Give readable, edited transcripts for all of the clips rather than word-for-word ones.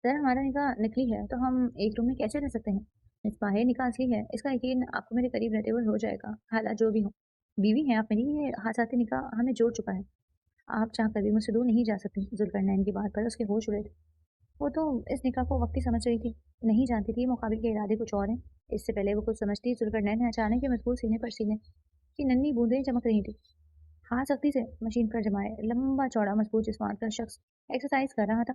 Sir हमारा निकाह नकली है तो हम एक रूम में कैसे रह सकते हैं? मिसबाह निकाह असली है, इसका यकीन आपको मेरे करीब रहते हुए हो जाएगा, हालात जो भी हो। बीवी हैं आप मेरी, ये हादसाती निकाह हमें जोड़ चुका है। आप चाहकर भी मुझसे दूर नहीं जा सकती। जुल्करनैन की बात पर उसके होश उड़े थे। वो तो इस निकाह को वक्ती समझ रही थी, नहीं जानती थी मुकाबिल के इरादे कुछ और हैं। इससे पहले वो कुछ समझती, जुल्करनैन ने अचानक के मजबूत सीने पर सीने की नन्ही बूंदें चमक रही थी। हाथ सख्ती से मशीन पर जमाए लंबा चौड़ा मजबूत जिस्मात का शख्स एक्सरसाइज कर रहा था।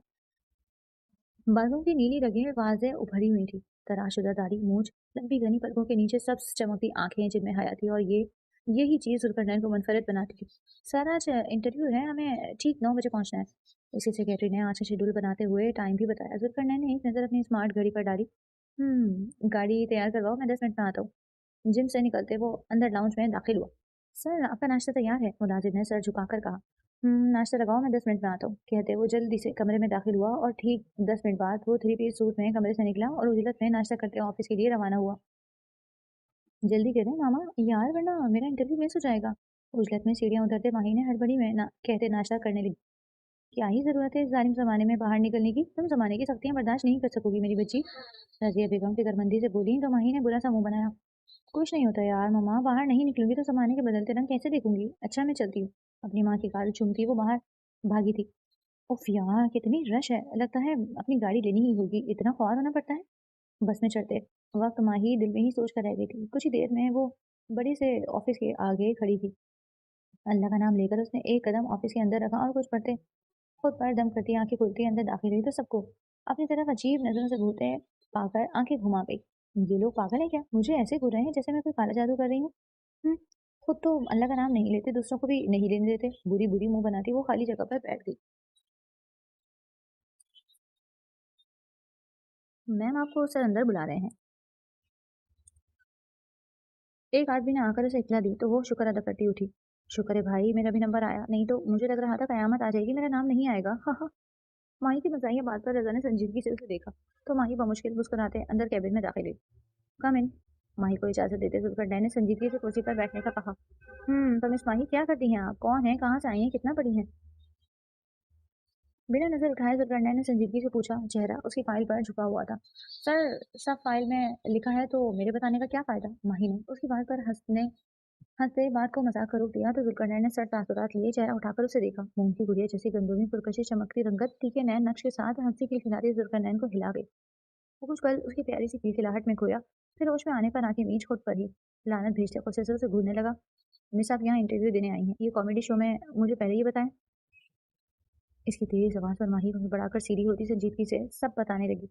बालों की नीली रगें वाज़ेह उभरी हुई थी। तराशुदा दाढ़ी, मूंछ, लंबी घनी पलकों के नीचे सब्ज चमकती आंखें जिनमें हया थी, और यही चीज़ जुल्करनैन को मुनफरिद बनाती थी। सर आज इंटरव्यू है, हमें ठीक 9 बजे पहुंचना है। उसकी सेक्रेटरी ने आज शेड्यूल बनाते हुए टाइम भी बताया। जुल्करनैन ने एक नज़र अपनी स्मार्ट घड़ी पर डाली। गाड़ी तैयार करवाओ, मैं 10 मिनट में आता हूँ। जिम से निकलते वो अंदर लाउंज में दाखिल हुआ। सर आपका नाश्ता तैयार है, मुलाजिम ने सर झुकाकर कहा। नाश्ता लगाओ, मैं 10 मिनट में आता हूँ, कहते वो जल्दी से कमरे में दाखिल हुआ, और ठीक 10 मिनट बाद वो थ्री पीस सूट में कमरे से निकला और उजलत में नाश्ता करते ऑफिस के लिए रवाना हुआ। जल्दी करें मामा, यार वरना मेरा इंटरव्यू मिस हो जाएगा। उजलत में सीढ़ियां उतरते माही ने हड़बड़ी में कहते नाश्ता करने लगी। क्या ही जरूरत है इस जालिम जमाने में बाहर निकलने की, तुम जमाने की सख्तियां बर्दाश्त नहीं कर सकोगी मेरी बच्ची। रजिया बेगम फिक्रमंदी से बोली तो माही ने बुरा सा मुंह बनाया। कुछ नहीं होता यार मम्मा, बाहर नहीं निकलूंगी तो जमाने के बदलते रंग कैसे देखूंगी। अच्छा मैं चलती हूँ। अपनी माँ की गाल चूमती वो बाहर भागी थी। उफ यार कितनी रश है, लगता है अपनी गाड़ी लेनी ही होगी, इतना ख्वार होना पड़ता है। बस में चढ़ते वक्त माही दिल में ही सोच कर रह गई थी। कुछ ही देर में वो बड़े से ऑफिस के आगे खड़ी थी। अल्लाह का नाम लेकर उसने एक कदम ऑफिस के अंदर रखा और कुछ पढ़ते खुद पर दम करती आंखें खुलती अंदर दाखिल हुई तो सबको अपनी तरफ अजीब नजरों से घूरते पाकर आंखें घुमा गई। ये लोग पागल है क्या, मुझे ऐसे घूर रहे हैं जैसे मैं कोई काला जादू कर रही हूँ। हम्म, खुद तो अल्लाह का नाम नहीं लेते, दूसरों को भी नहीं लेने देते। बुरी बुरी मुंह बनाती वो खाली जगह पर बैठ गई। मैम आपको सर अंदर बुला रहे हैं। एक आदमी ने आकर उसे इत्तला दी तो वो शुक्र अदा करती उठी। शुक्र है भाई मेरा भी नंबर आया, नहीं तो मुझे लग रहा था कयामत आ जाएगी, मेरा नाम नहीं आएगा। हा हा। माही की मजाहिया बात पर रजा ने संजीदगी से उसे देखा तो माही बमुश्किल मुस्कुराते अंदर कैबिन में दाखिल हुई। कम इन। माही को इजाजत देते जुल्फर ने संजीदगी से कुर्सी पर बैठने का कहा। तो मिस माही क्या करती हैं आप, कौन है, कहाँ से आई हैं, कितना पढ़ी हैं? बिना नजर उठाए जुल्फर ने संजीदगी से पूछा। चेहरा उसकी फाइल पर झुका हुआ था। सर सब फाइल में लिखा है तो मेरे बताने का क्या फायदा। माही ने उसकी बात पर हंसते बात को मजाक कर रोक दिया तो जुल्फर ने सर तासुरात लिए चेहरा उठाकर उसे देखा। मूंग की गुड़िया जैसी गंदों में पुरकशी चमकती रंगत तीखे नैन नक्श के साथ हंसी खिलखिलाती जुल्फर को हिला गई। वो कुछ पल उसकी प्यारी सी खिलखिलाहट में खोया, फिर होश में आने पर आंखें मींच खुद पर ही लानत भेजते प्रोसेसर से घूरने लगा। मिस आप यहाँ इंटरव्यू देने आई हैं, ये कॉमेडी शो में मुझे पहले ही बताएं। इसकी तेज आवाज पर माही को बढ़ाकर सीधी होती संजीदगी से सब बताने लगी।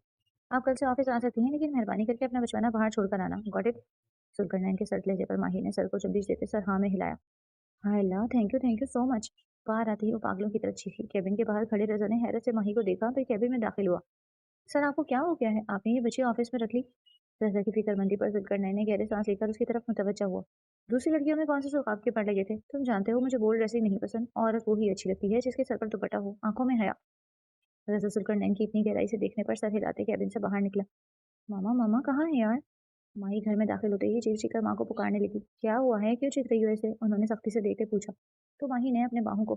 आप कल से ऑफिस आ सकती हैं, लेकिन मेहरबानी करके अपना बचवाना बाहर छोड़कर आना, गॉट इट। सुल्करनैन के सर लहजे पर माही ने सर को चुम्बिश देते सर हाँ में हिलाया। हाय अल्लाह, थैंक यू सो मच। बाहर आते ही वो पागलों की तरह चीखी। केबिन के बाहर खड़े रजा ने हैरत से माही को देखा फिर केबिन में दाखिल हुआ। सर आपको क्या हो गया है, आपने ये बच्ची ऑफिस में रख ली? रजा की फिक्रमंदी पर जुल्करनैन ने गहरे सांस लेकर उसकी तरफ मुतवज्जा हुआ। दूसरी लड़कियों में कौन से शौक आपके पड़ लगे थे, तुम जानते हो मुझे बोल्ड ड्रेसिंग नहीं पसंद, औरत वो ही अच्छी लगती है जिसके सर पर दुपट्टा हो, आंखों में हया। रजा जुल्करनैन की इतनी गहराई से देखने पर सर हिलाते कैबिन से बाहर निकला। मामा मामा कहाँ है यार? माही घर में दाखिल होते ही चीख चीख कर माँ को पुकारने लगी। क्या हुआ है, क्यों चीख रही हो ऐसे, उन्होंने सख्ती से देखते पूछा। तो माही ने अपने बाहों को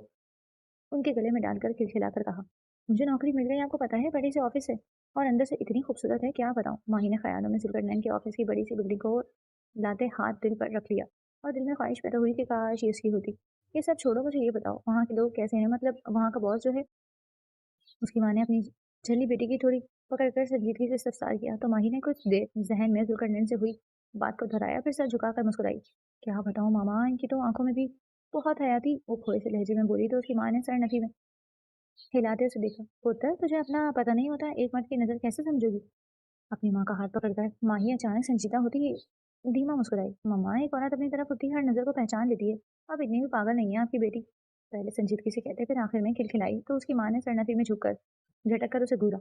उनके गले में डालकर खिलखिलाकर कहा। मुझे नौकरी मिल गई, आपको पता है, बड़ी सी ऑफिस है, और अंदर से इतनी खूबसूरत है, क्या बताऊं। माही ने ख्यालों में जुल्करनैन के ऑफिस की बड़ी सी बिल्डिंग को लाते हाथ दिल पर रख लिया, और दिल में ख्वाहिश पैदा हुई कि काश ये उसकी होती। ये सब छोड़ो, मुझे ये बताओ वहाँ के लोग कैसे हैं, मतलब वहाँ का बॉस जो है। उसकी माँ ने अपनी झल्ली बेटी की थोड़ी पकड़कर संजीदगी से इस्तफसार किया तो माही ने कुछ देर जहन में जुल्करनैन से हुई बात को दोहराया, फिर सर झुकाकर मुस्कुराई। क्या बताऊं मामा, इनकी तो आंखों में भी बहुत हया थी, वो खोए से लहजे में बोली तो उसकी माँ ने सर नफी में हिलाते उसे देखा। पुत्र तुझे अपना पता नहीं होता, एक मर्द की नजर कैसे समझोगी। अपनी माँ का हाथ पकड़कर माही अचानक संजीदा होती ही धीमा मुस्कुराई। मम्मा एक औरत अपनी तरफ उठती हर नजर को पहचान लेती है, अब इतनी भी पागल नहीं है आपकी बेटी। पहले संजीदगी से कहते फिर आखिर में खिलखिलाई तो उसकी माँ ने सरनफी में झुककर झटक कर उसे घूरा।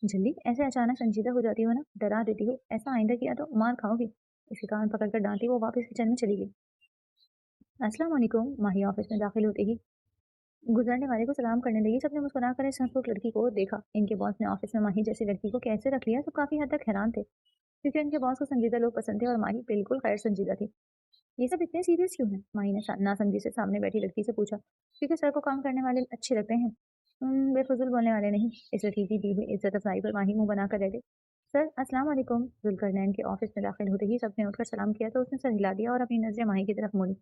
जल्दी ऐसे अचानक संजीदा हो जाती हो ना, डरा देती हो, ऐसा आइंदा किया तो मार खाओगी। इसके कान पकड़कर डांटी वो वापस किचन में चली गई। अस्सलाम वालेकुम। माही ऑफिस में दाखिल होते ही गुजरने वाले को सलाम करने लगी। सबने मुस्कुरा कर इस हंसमुख लड़की को देखा। इनके बॉस ने ऑफिस में माही जैसी लड़की को कैसे रख लिया, सब काफी हद तक हैरान थे, क्योंकि इनके बॉस को संजीदा लोग पसंद थे और माही बिल्कुल गैर संजीदा थी। ये सब इतने सीरियस क्यों है, माही ने नासमझी से सामने बैठी लड़की से पूछा। क्योंकि सर को काम करने वाले अच्छे लगते हैं। बेफजूल बोलने वाले नहीं। इस लतीफ़ी दी हुई इज़्ज़त अफ़ज़ाई पर माही मुँह बनाकर रह गई। सर अस्सलाम वालेकुम। ज़ुल्करनैन के ऑफ़िस में दाखिल होते ही सबने उठकर सलाम किया तो उसने सर हिला दिया और अपनी नज़रें माही की तरफ मोड़ी।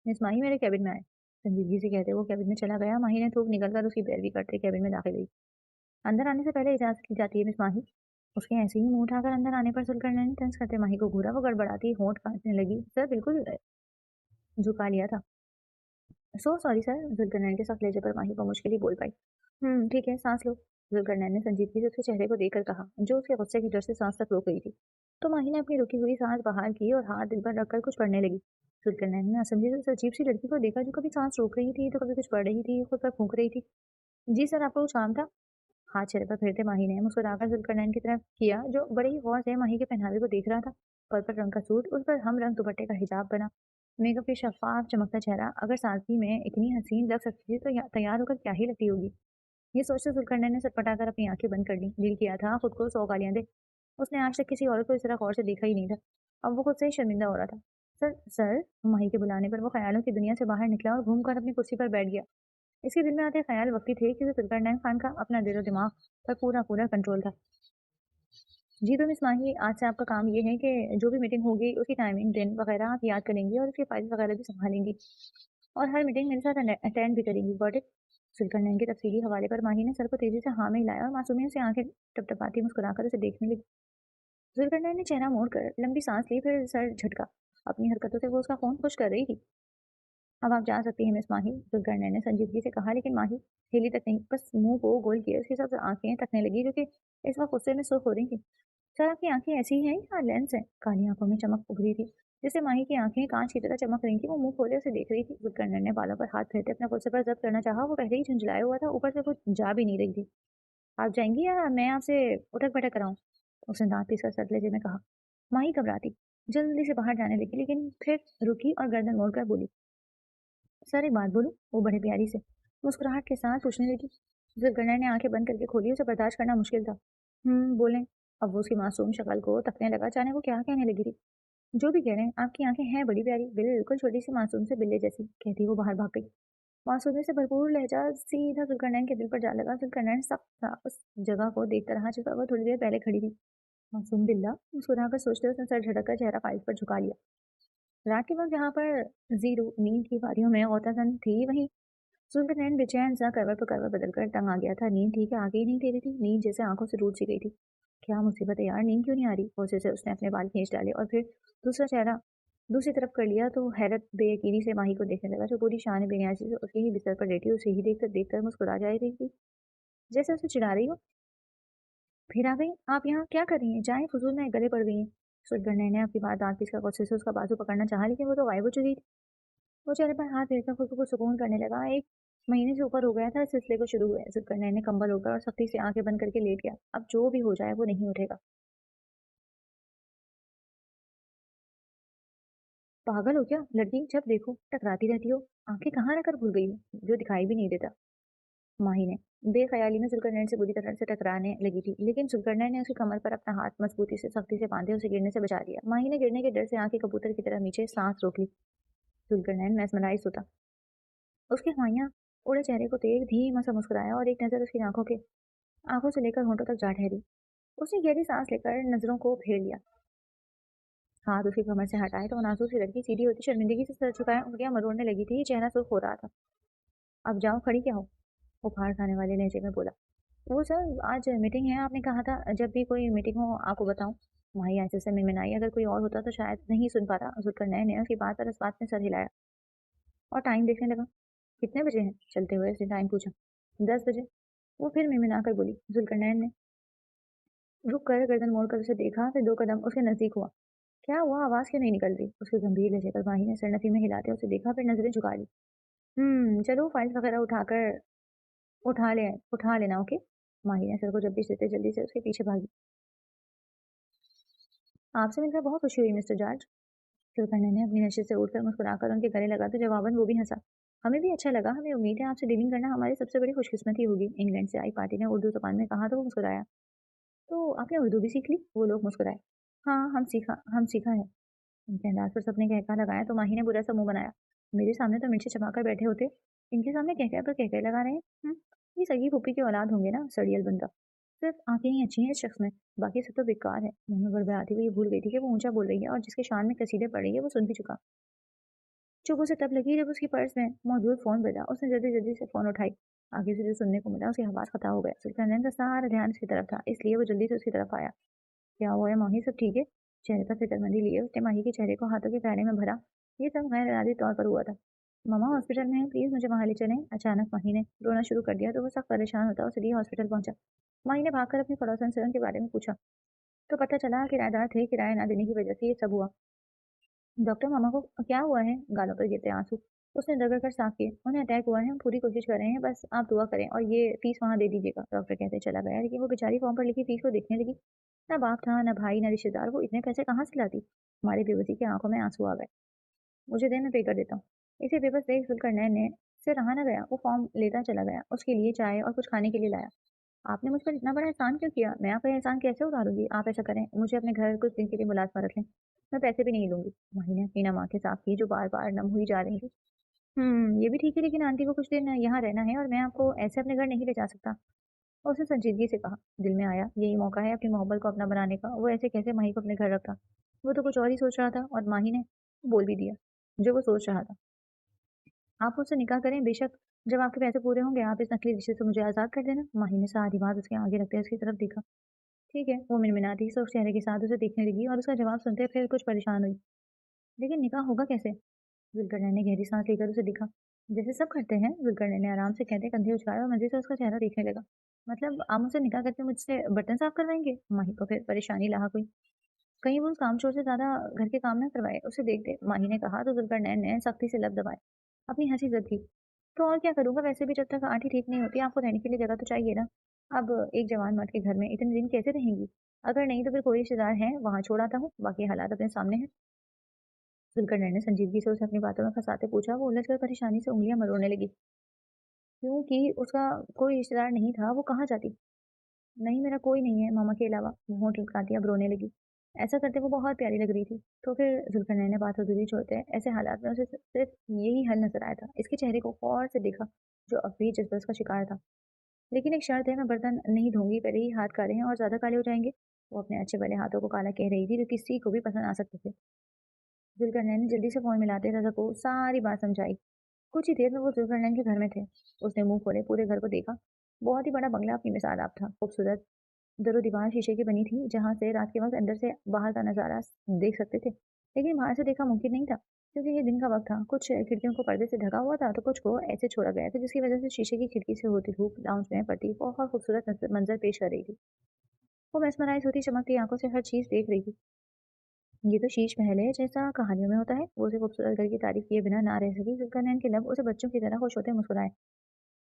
मिस माही मेरे केबिन में आए। संजीदगी से कहते वो केबिन में चला गया। माही ने थूक निकलकर उसकी पैरवी करते केबिन में दाखिल हुई। अंदर आने से पहले इजाज़त ली जाती है मिस माही। उसके ऐसे ही मुँह उठाकर अंदर आने पर ज़ुल्करनैन ने तंज़ करते माही को घूरा। वो गड़बड़ाती होंठ काँपने लगी। सर बिल्कुल झुका लिया था। So sorry sir. ज़ुल्करनैन के सख्त लहजे पर माही को मुश्किल ही बोल पाई। ठीक है, सांस लो। ज़ुल्करनैन ने संजीदगी से उसके चेहरे को देखकर कहा, जो उसके गुस्से की डर से सांस तक रोक गई थी। तो माही ने अपनी रुकी हुई सांस बाहर की और हाथ दिल पर रखकर कुछ पढ़ने लगी। ज़ुल्करनैन ने असमझी से उस अजीब सी लड़की को देखा जो कभी सांस रोक रही थी तो कभी कुछ पढ़ रही थी, खुद पर फूंक रही थी। जी सर, आपको कुछ काम था? हाथ चेहरे पर फेरते माही ने मुस्कुराकर ज़ुल्करनैन की तरफ किया, जो बड़े ही गौर से माही के पहनावे को देख रहा था। पर्पल रंग का सूट, उस पर हम रंग दुपट्टे का हिजाब बना, मेकअप के शफाफ चमकता चेहरा। अगर सादगी में इतनी हसीन लग सकती थी तो तैयार होकर क्या ही लगती होगी। ये सोचकर ज़ुल्करनैन ने सटपटाकर अपनी आंखें बंद कर ली। दिल किया था खुद को 100 गालियां दे। उसने आज तक किसी औरत को इस तरह गौर से देखा ही नहीं था। अब वो खुद से ही शर्मिंदा हो रहा था। Sir sir. माही के बुलाने पर वो ख्यालों की दुनिया से बाहर निकला और घूमकर अपनी कुर्सी पर बैठ गया। इसके दिल में आते ख्याल वक्ती थे कि ज़ुल्करनैन खान का अपना दिल और दिमाग पर पूरा पूरा कंट्रोल था। जी तो मिस माही, आज से आपका काम ये है कि जो भी मीटिंग होगी उसकी टाइमिंग दिन वगैरह आप याद करेंगी और उसके फाइल वगैरह भी संभालेंगी और हर मीटिंग मेरे साथ अटेंड भी करेंगी। Got it? ज़ुल्करनैन के तफसीली हवाले पर माही ने सर को तेजी से हाँ में हिलाया और मासूमियत से आंखें टपटपाती मुस्कुराकर उसे देखने लगी। ज़ुल्करनैन ने चेहरा मोड़कर लंबी सांस ली, फिर सर झटका। अपनी हरकतों से वो उसका फोन खुश कर रही थी। अब आप जा सकती हैं मिस माही। ज़ुल्करनैन ने संजीदगी से कहा, लेकिन माही हिली तक नहीं, बस मुंह को गोल किया। उसकी सब आंखें तकने लगी जो कि इस वक्त गुस्से में सुर्ख हो रही थी। सर आपकी आंखें ऐसी ही हैं या लेंस है? काली आंखों में चमक उभरी थी, जिससे माही की आंखें कांच की तरह चमक रही थी। वो मुंह खोले उसे देख रही थी। ज़ुल्करनैन ने बालों पर हाथ फेरते अपना गुस्से पर जब्त करना चाहा। वो पहले ही झुंझलाया हुआ था, ऊपर से कुछ जा भी नहीं रही थी। आप जाएंगी या मैं आपसे उठक बैठक कराऊं? उसने दांत पीसकर सर लहजे में कहा। माही घबराती जल्दी से बाहर जाने लगी, लेकिन फिर रुकी और गर्दन मोड़कर बोली, सर एक बात बोलूं? वो बड़े प्यारी से मुस्कुराहट के साथ पूछने लगी। ज़ुल्करनैन ने आंखें बंद करके खोली। उसे बर्दाश्त करना मुश्किल था। बोलें। अब वो उसकी मासूम शक्ल को तकने लगा, जाने वो क्या कहने लगी थी। जो भी कह रहे हैं, आपकी आंखें हैं बड़ी प्यारी, बिल्कुल छोटी सी मासूम से बिल्ले जैसी, कहती वो बाहर भाग गई। मासूमियत से भरपूर लहजा सीधा ज़ुल्करनैन के दिल पर जा लगा। ज़ुल्करनैन सख्त था उस जगह को देखता रहा जिस पर वो थोड़ी देर पहले खड़ी थी। मासूम बिल्ला, मुस्कुराकर सोचते उसने सर झटक कर चेहरा फाइल पर झुका लिया। रात के वक्त जहाँ पर जीरो नींद की वादियों में औतन थी, वहीं ज़ुल्करनैन बेचैन सा करवट पर करवट बदलकर टंग आ गया था। नींद ठीक है, आगे ही नहीं दे रही थी। नींद जैसे आंखों से रूठ सी गई थी। क्या मुसीबत है यार, नींद क्यों नहीं आ रही? गुस्से से उसने अपने बाल खींच डाले और फिर दूसरा चेहरा दूसरी तरफ कर लिया तो हैरत बेयकीनी से माही को देखने लगा, जो पूरी शान बेनियाजी से उसके ही बिस्तर पर लेटी उसे ही देखकर देखकर मुस्कुरा जा रही थी, जैसे उसे चिढ़ा रही हो। फिर आ गई? आप यहाँ क्या कर रही हैं? जाए, फजूल में गले पड़ गई हैं। सुलगने ने आपकी बात दांत पीसकर गुस्से से उसका बाजू पकड़ना चाहा, लेकिन वो तो गायब हो चुकी थी। वो चेहरे पर हाथ फेरकर खुद को सुकून करने लगा। 1 महीने से ऊपर हो गया था इस सिलसिले को शुरू हुए। जुल्करनैन ने कंबल ओढ़कर और सख्ती से आंखें बंद करके लेट गया। अब जो भी हो जाए वो नहीं उठेगा। पागल हो क्या लड़की? जब देखो टकराती रहती हो। आंखें कहाँ रखकर भूल गई हो, जो दिखाई भी नहीं देता। माही ने बेख्याली में जुल्करनैन से बुरी तरह से टकराने लगी थी, लेकिन जुल्करनैन ने उसकी कमर पर अपना हाथ मजबूती से सख्ती से बांधे उसे गिरने से बचा लिया। माही ने गिरने के डर से आंखें कबूतर की तरह नीचे सांस रोक ली। जुल्करनैन मैस्मराइज होता उसके हवाइयां उड़े चेहरे को देख धीमा सा मुस्कुराया और एक नजर उसकी आंखों से लेकर होंठों तक जा ठहरी। उसने गहरी सांस लेकर नजरों को फेर लिया। हाथ उसकी कमर से हटाए तो वो नाजुक सी लड़की सीधी होती शर्मिंदगी से सर झुकाए उंगलियां मरोड़ने लगी थी। चेहरा सुर्ख हो रहा था। अब जाओ, खड़ी क्या हो? वो फाड़ खाने वाले लहजे में बोला। वो सर आज मीटिंग है, आपने कहा था जब भी कोई मीटिंग हो आपको बताऊं। माही ऐसे से मिनमिनाई। अगर कोई और होता तो शायद नहीं सुन पाता। जुल्करनैन ने उसकी बात पर इस बात में सर हिलाया और टाइम देखने लगा। कितने बजे हैं? चलते हुए उसने टाइम पूछा। 10 बजे। वो फिर मिनमिना कर बोली। जुल्करनैन ने रुक कर गर्दन मोड़कर उसे देखा, फिर 2 कदम उसके नजदीक हुआ। क्या हुआ, आवाज क्यों नहीं निकल रही? उसके गंभीर लहजे पर माही ने सरनफी में हिलाते उसे देखा, फिर नजरें झुका ली। चलो फाइल्स वगैरह उठा लेना, ओके। माही ने सर को जब्ती देते जल्दी से उसके पीछे भागी। आपसे मिलकर बहुत खुशी हुई मिस्टर जॉर्ज। जुल्करनैन ने अपनी नशे से उठकर मुस्कुराकर उनके गले लगा तो जवाबन वो भी हंसा। हमें भी अच्छा लगा। हमें उम्मीद है आपसे डीलिंग करना हमारी सबसे बड़ी खुशकिस्मती होगी। इंग्लैंड से आई पार्टी ने उर्दू जबान में कहा तो वो मुस्कुराया। तो आपने उर्दू भी सीख ली? वो लोग मुस्कुराए। हाँ, हम सीखा है। उनके अंदाज पर सबने कहका लगाया तो माही ने बुरा सा मुंह बनाया। मेरे सामने तो मिर्ची चबाकर बैठे होते, इनके सामने कहकह पर कहकह लगा रहे हैं। ये सगी फूफी की औलाद होंगे ना, सड़ियल बंदा। सिर्फ आंखें ही अच्छी हैं इस शख्स में, बाकी सब तो बेकार है। मुंह में बड़बड़ाती हुई ये भूल गई थी कि वो ऊंचा बोल रही है और जिसके शान में कसीदे पड़ रही है वो सुन भी चुका। चुप उसे तब लगी जब उसकी पर्स में मौजूद फोन बजा। उसने जल्दी जल्दी से फोन उठाई। आगे से जो सुनने को मिला उसकी आवाज खता हो गया। सुल्तान का सारा ध्यान उसकी तरफ था, इसलिए वो जल्दी से उसकी तरफ आया। क्या हुआ है माही, सब ठीक है? चेहरे पर फिक्रमंदी लिए उसने माही के चेहरे को हाथों के प्यारे में भरा। ये सब गैर इरादी तौर पर हुआ था। मामा हॉस्पिटल में है, प्लीज मुझे वहां ले चलें। अचानक माही ने रोना शुरू कर दिया तो वो सख्त परेशान होता उसके लिए हॉस्पिटल पहुंचा। माही ने भागकर अपनी पड़ोसन से उनके बारे में पूछा तो पता चला किराएदार थे, किराया ना देने की वजह से ये सब हुआ। डॉक्टर मामा को क्या हुआ है? गालों पर गिरते आंसू उसने रगड़ कर साफ किए। उन्हें अटैक हुआ है, हम पूरी कोशिश कर रहे हैं, बस आप दुआ करें और ये फीस वहां दे दीजिएगा। डॉक्टर कहते चला गया, लेकिन वो बेचारी फॉर्म पर लिखी फीस को देखने लगी। ना बाप था, ना भाई, ना रिश्तेदार, वो इतने पैसे कहाँ से लाती? हमारी बेबसी की आंखों में आंसू आ गए। मुझे दे, मैं पे कर देता हूँ। इसे बेबस देख जुल्करनैन ने से रहा न गया। वो फॉर्म लेता चला गया, उसके लिए चाय और कुछ खाने के लिए लाया। आपने मुझ पर इतना बड़ा एहसान क्यों किया? मैं आपका एहसान कैसे उतारूंगी? आप ऐसा करें, मुझे अपने घर कुछ दिन के लिए मुलाजमा रख लें, मैं पैसे भी नहीं लूंगी। माही ने अपनी नम आंखें साफ की जो बार बार नम हुई जा रही थी। ये भी ठीक है, लेकिन आंटी को कुछ दिन यहाँ रहना है और मैं आपको ऐसे अपने घर नहीं ले जा सकता। और उसने संजीदगी से कहा। दिल में आया यही मौका है अपनी मोहब्बत को अपना बनाने का। वो ऐसे कैसे माही को अपने घर रखा? वो तो कुछ और ही सोच रहा था और माही ने बोल भी दिया जो वो सोच रहा था। आप मुझसे निकाह करें, बेशक जब आपके पैसे पूरे होंगे आप इस नकली रिश्ते से मुझे आज़ाद कर देना। माही ने सारी बात उसके आगे रखते हुए उसकी तरफ देखा। ठीक है, वो मिनमिनाती से उस चेहरे के साथ उसे देखने लगी और उसका जवाब सुनते फिर कुछ परेशान हुई। लेकिन निकाह होगा कैसे? जुल्करनैन ने गहरी सांस लेकर उसे दिखा। जैसे सब करते हैं। जुल्करनैन ने आराम से कहते कंधे उचकाए और मजे से उसका चेहरा देखने लगा। मतलब आप मुझसे निकाह करके मुझसे बर्तन साफ करवाएंगे? माही को फिर परेशानी लाहक हुई। कहीं वो उस कामचोर से ज्यादा घर के काम ना करवाए, उसे देख दे। माही ने कहा तो जुल्करनैन ने सख्ती से लब दबाए। अपनी हंसी जब की। तो और क्या करूंगा, वैसे भी जब तक आंटी ठीक नहीं होती आपको रहने के लिए जगह तो चाहिए ना। अब एक जवान मर्द के घर में इतने दिन कैसे रहेंगी? अगर नहीं तो फिर कोई रिश्तेदार है वहां छोड़ आता हूँ, बाकी हालात अपने सामने है। जुल्करनैन ने संजीदगी से उसे अपनी बातों में फंसाते पूछा। वो उलझकर परेशानी से उंगलियां मरोड़ने लगी। क्योंकि उसका कोई रिश्तेदार नहीं था, वो कहाँ जाती? नहीं, मेरा कोई नहीं है मामा के अलावा। वो होंठ लटकाती अब रोने लगी। ऐसा करते वो बहुत प्यारी लग रही थी। तो फिर जुल्करनैन ने बात अधूरी छोड़ते ऐसे हालात में उसे सिर्फ यही हल नजर आया था। इसके चेहरे को गौर से देखा जो अब भी जज्बा का शिकार था। लेकिन एक शर्त है, मैं बर्तन नहीं धोंगी, पहले ही हाथ काले हैं और ज्यादा काले हो जाएंगे। वो अपने अच्छे भले हाथों को काला कह रही थी जो किसी को भी पसंद आ सकते थे। जुल्करनैन ने जल्दी से फोन मिलाते रजा को सारी बात समझाई। कुछ ही देर में वो जुल्करनैन के घर में थे। उसने मुंह खोले पूरे घर को देखा। बहुत ही बड़ा बंगला अपनी मिसाल आप था, खूबसूरत। दरो दीवार शीशे की बनी थी जहां से रात के वक्त अंदर से बाहर का नजारा देख सकते थे। लेकिन बाहर से देखा मुमकिन नहीं था क्योंकि ये दिन का वक्त था। कुछ खिड़कियों को पर्दे से ढका हुआ था तो कुछ को ऐसे छोड़ा गया था जिसकी वजह से शीशे की खिड़की से होती धूप लाउंज में पड़ती बहुत खूबसूरत मंजर पेश कर रही थी। वो mesmerize होती चमकती आंखों से हर चीज देख रही थी। ये तो शीश महल है जैसा कहानियों में होता है। वो उसे खूबसूरत घर की तारीफ किए बिना ना रह सकी। जुल्करनैन के लब उसे बच्चों की तरह खुश होते मुस्कुराए।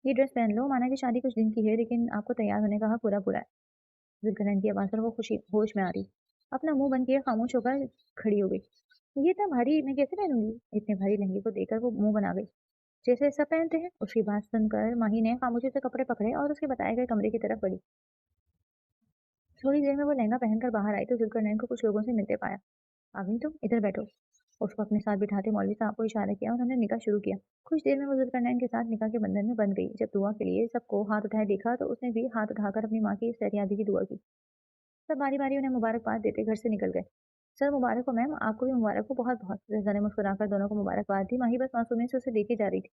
ये ड्रेस पहन लो, माना कि शादी कुछ दिन की है लेकिन आपको तैयार होने का हक पूरा पूरा है। जुल्करनैन की आवाज पर वो खुशी होश में आ रही। अपना मुंह बंद किए खामोश होकर खड़ी हो गई। ये इतना भारी मैं कैसे पहनूंगी? इतने भारी लहंगे को देखकर वो मुंह बना गई जैसे सब पहनते हैं। उसकी बात सुनकर माही ने खामोशी से कपड़े पकड़े और उसके बताए गए कमरे की तरफ बढ़ी। थोड़ी देर में वो लहंगा पहनकर बाहर आई तो जुल्करनैन को कुछ लोगों से मिलते पाया। आ गई तुम, इधर बैठो। उसको अपने साथ बिठाते मौलवी साहब को इशारा किया और उन्होंने निकाह शुरू किया। कुछ देर में वो जुल्करनैन के साथ निकाह के बंधन में बंध गई। जब दुआ के लिए सबको हाथ उठाए देखा तो उसने भी हाथ उठाकर अपनी माँ की सहरियादी की दुआ की। सब बारी बारी उन्हें मुबारकबाद देते घर से निकल गए। सर मुबारक हो मैम, आपको भी मुबारक हो बहुत बहुत। रजा ने मुस्कुराकर दोनों को मुबारकबाद दी। माही बस मासूमियत से उसे देखे जा रही थी।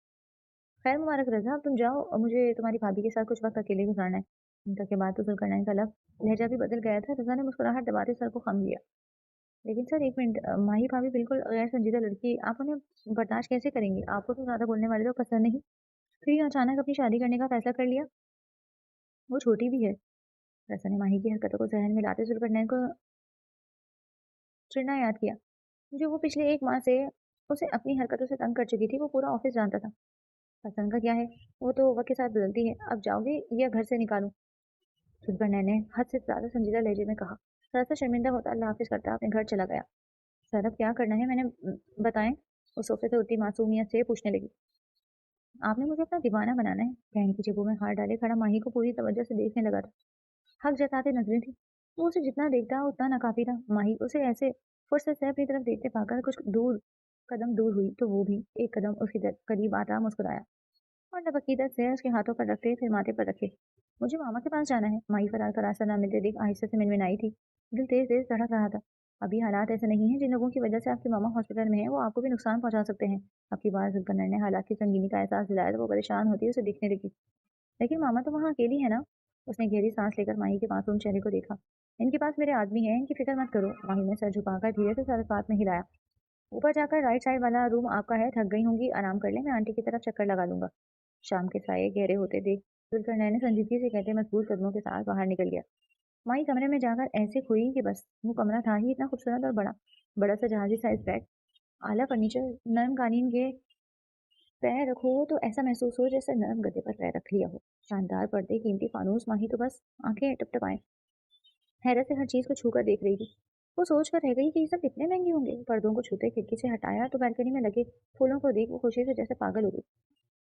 खैर मुबारक रजा, अब तुम जाओ और मुझे तुम्हारी भाभी के साथ कुछ वक्त अकेले गुजारना है। उनका के बाद तो जुल्करनैन का लहजा भी बदल गया था। रजा ने मुस्कुराहट दबाते सर को खम लिया। लेकिन सर एक मिनट, माही भाभी बिल्कुल गैर संजीदा लड़की, आप उन्हें बर्दाश्त कैसे करेंगी? आपको तो ज्यादा बोलने वाले तो पसंद नहीं, फिर यूं अचानक अपनी शादी करने का फैसला कर लिया। वो छोटी भी है। रजा ने माही की हरकतों को जहन में लाते जुल्करनैन को चिढ़ना याद किया। जो वो पिछले एक माह से उसे अपनी हरकतों से तंग कर चुकी थी। वो पूरा ऑफिस जानता था। पसंद का क्या है, वो तो वक्त के साथ बदलती है। अब जाओगे या घर से निकालूं? जुल्करनैन ने हद से ज्यादा संजीदा लहजे में कहा। थोड़ा सा शर्मिंदा होता अल्लाह हाफिज करता अपने घर चला गया। सर अब क्या करना है, मैंने बताएं। उस सोफे से उठती मासूमियत से पूछने लगी। आपने मुझे अपना दीवाना बनाना है। बहन की जेबों में हाथ डाले खड़ा माही को पूरी तवज्जो से देखने लगा था। हक जताते नजरें थी। वो उसे जितना देखता उतना नाकाफी था। माही उसे ऐसे फुर्सत से अपनी तरफ देखते पाकर कुछ दूर कदम दूर हुई तो वो भी एक कदम उसकी करीब आता मुस्कुराया। और लबकीदत से उसके हाथों पर रखते फिर माथे पर रखे। मुझे मामा के पास जाना है। माही फरार का रास्ता ना मिलते देख आहिस्ते से मिनमिनाई थी। दिल तेज तेज धड़क रहा था। अभी हालात ऐसे नहीं है जिन लोगों की वजह से आपके मामा हॉस्पिटल में है वो आपको भी नुकसान पहुंचा सकते हैं। आपकी बार जुल्करनैन ने हालात की संगीनी का एहसास दिलाया तो वो परेशान होती उसे दिखने लगी। लेकिन मामा तो वहाँ अकेली है ना। उसने गहरी सांस लेकर माही के मासूम चेहरे को देखा। इनके पास मेरे आदमी है, इनकी फिक्र मत करो। माही ने सर झुकाकर धीरे से सर साथ में हिलाया। ऊपर जाकर राइट साइड वाला रूम आपका है। थक गई होंगी, आराम कर ले, मैं आंटी की तरफ चक्कर लगा लूंगा। शाम के साये गहरे होते देख जुल्करनैन ने संजीदगी से कहते मजबूत कदमों के साथ बाहर निकल गया। माही कमरे में जाकर ऐसे खोई कि बस वो कमरा था ही इतना खूबसूरत और बड़ा। बड़ा सा जहाजी साइज बेड, आला फर्नीचर, नरम कालीन के पैर रखो तो ऐसा महसूस हो जैसे नरम गद्दे पर पैर रख लिया हो। शानदार पर्दे, कीमती फानूस। माही तो बस आंखें टपटपाए हैरत से हर चीज को छूकर देख रही थी। वो सोच कर रह गई कि ये सब कितने महंगे होंगे। पर्दों को छूते खिड़की से हटाया तो बालकनी में लगे फूलों को देख वो खुशी से जैसे पागल हो गई।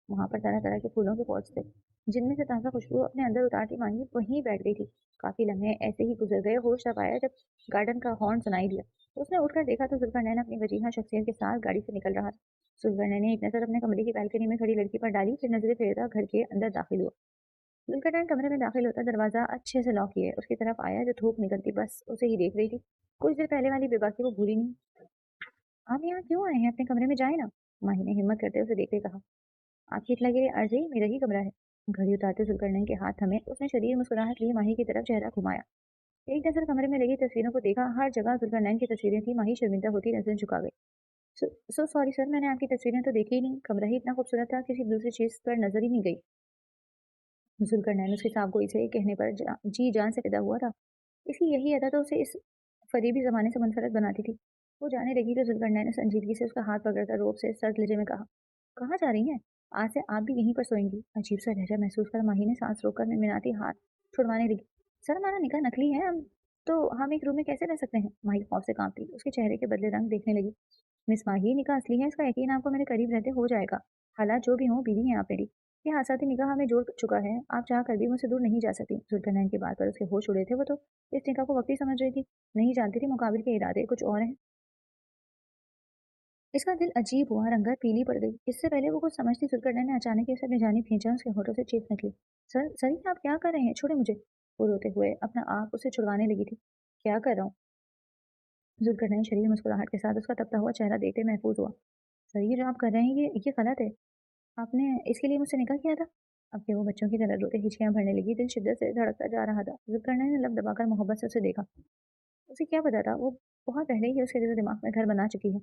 वहां पर तरह तरह के फूलों के पॉट्स थे जिनमें से ताजा खुशबू अपने अंदर उतारती माही वहीं बैठ गई थी। काफी लम्हे ऐसे ही गुजर गए। होश तब आया जब गार्डन का हॉर्न सुनाई दिया। उसने उठकर देखा तो जुल्करनैन अपनी वजीहा शख्सियत के साथ गाड़ी से निकल रहा था। जुल्करनैन ने एक नजर अपने कमरे की बालकनी में खड़ी लड़की पर डाली, फिर नजरें फेरता घर के अंदर दाखिल हुआ। जुल्करनैन कमरे में दाखिल होता दरवाजा अच्छे से लॉक किए उसकी तरफ आया। जो धूप निकलती बस उसे ही देख रही थी। कुछ देर पहले वाली बेबाकी वो भूली नहीं। आप यहाँ क्यों आए हैं? अपने कमरे में जाए ना। माही ने हिम्मत करते उसे देखते कहा। आपकी इतला गिरे अर्जी मेरा ही कमरा है। घड़ी उतारते जुल्करनैन के हाथ थमे। उसने शरीर मुस्कुराहट लिए माही की तरफ चेहरा घुमाया। एक नजर कमरे में लगी तस्वीरों को देखा। हर जगह जुल्करनैन की तस्वीरें थी। माही शर्मिंदा होती नजर झुका गई। सो सॉरी सर, मैंने आपकी तस्वीरें तो देखी ही नहीं। कमरा ही इतना खूबसूरत था, किसी दूसरी चीज पर नजर ही नहीं गई। जुल्करनैन उसकी साफ गोई से कहने पर जी जान से पैदा हुआ था। इसकी यही अदा तो उसे इस फरीबी जमाने से मुनफरद बनाती थी। वो जाने लगी तो जुल्करनैन ने संजीदगी से उसका हाथ पकड़कर रोब से सर्द लहजे में कहा, कहाँ जा रही हैं? आज से आप भी यहीं पर सोएंगी। अजीब सा लहजा महसूस कर माही ने सांस रोककर मिनमिनाती हाथ छुड़वाने लगी। सर, हमारा निकाह नकली है, हम एक रूम में कैसे रह सकते हैं? माही खौफ से कांपती उसके चेहरे के बदले रंग देखने लगी। मिस माही, निकाह असली है, इसका यकीन आपको मेरे करीब रहते हो जाएगा। हालात जो भी हों, बीवी हैं आप मेरी। ये हादसाती निकाह हमें जोड़ चुका है। आप चाह कर भी मुझसे दूर नहीं जा सकती। जुल्करनैन की बात पर उसके होश उड़े थे। वो तो इस निकाह को वक्ती समझ रही थी, नहीं जानती थी मुकाबिल के इरादे कुछ और हैं। इसका दिल अजीब हुआ, रंगत पीली पड़ गई। इससे पहले वो कुछ समझती जुल्करनैन ने अचानक ही उसे अपनी जानिब खींचा। उसके होठों से चीख निकली, सर सर, ये आप क्या कर रहे हैं? छोड़े मुझे। वो रोते हुए अपना आप उसे छुड़वाने लगी थी। क्या कर रहा हूँ? जुल्करनैन शरीर मुस्कुराहट के साथ उसका तपता हुआ चेहरा देखते महफूज हुआ। सर, ये जो आप कर रहे हैं ये गलत है। आपने इसके लिए मुझसे निकाह किया था। अब के वो बच्चों की तरह रोते हिचकियां भरने लगी। दिल शिद्दत से धड़कता जा रहा था। जुल्करनैन ने लब दबाकर मोहब्बत से उसे देखा। उसे क्या पता था, वो बहुत पहले ही उसके दिल दिमाग में घर बना चुकी है।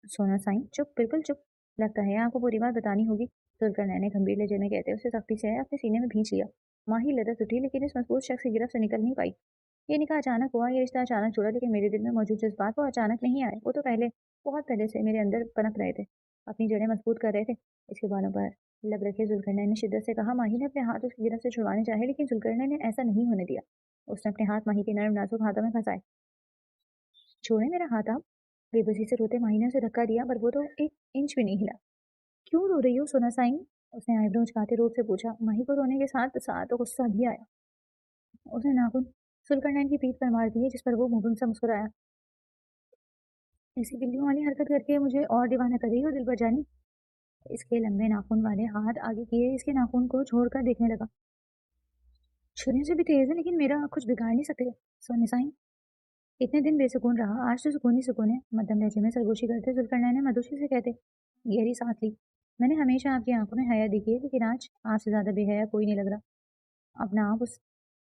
सोना साईं, चुप, बिल्कुल चुप। लगता है आपको पूरी बात बतानी होगी। जुल्करनैन ने गंभीर लहजे में कहते उसे सख्ती से अपने सीने में भींच लिया। माही लरस उठी लेकिन इस मजबूत शख्स की गिरफ्त से निकल नहीं पाई। ये निकाह अचानक हुआ, ये रिश्ता अचानक जुड़ा, लेकिन मेरे दिल में मौजूद जज्बात वो अचानक नहीं आए। वो तो पहले, बहुत पहले से मेरे अंदर पनप रहे थे, अपनी जड़ें मजबूत कर रहे थे। इसके बालों पर लब रखे जुल्करनैन ने शिद्दत से कहा। माही ने अपने हाथ उसकी गिरफ्त से छुड़वाने चाहे लेकिन जुल्करनैन ने ऐसा नहीं होने दिया। उसने अपने हाथ माही के नरम नाजुक हाथों में फंसाए। छोड़े मेरा हाथ आप। बेबसी से रोते माही ने उसे धक्का दिया पर वो तो एक इंच भी नहीं हिला। क्यों रो रही हो सोना साईं? उसने आईब्रो उचकाते रूप से पूछा। माही को रोने के साथ साथ तो गुस्सा भी आया। उसने नाखून जुल्करनैन की पीठ पर मार दिए जिस पर वो मुबम सा मुस्कुराया। ऐसी बिल्लियों वाली हरकत करके मुझे और दीवाना कर रही हो दिल पर जानी। इसके लंबे नाखून वाले हाथ आगे किए इसके नाखून को छोड़कर देखने लगा। छुरियों से भी तेज है लेकिन मेरा कुछ बिगाड़ नहीं सकते सोने साईं। इतने दिन बेसुकून रहा, आज तो सुकून ही सुकून है। मध्यम लहजे में सरगोशी करते जुल्करनैन ने मधुशी से कहते गहरी सांस ली। मैंने हमेशा आपकी आंखों में हया देखी है लेकिन आज आपसे ज्यादा बेहया कोई नहीं लग रहा। अपना आप उस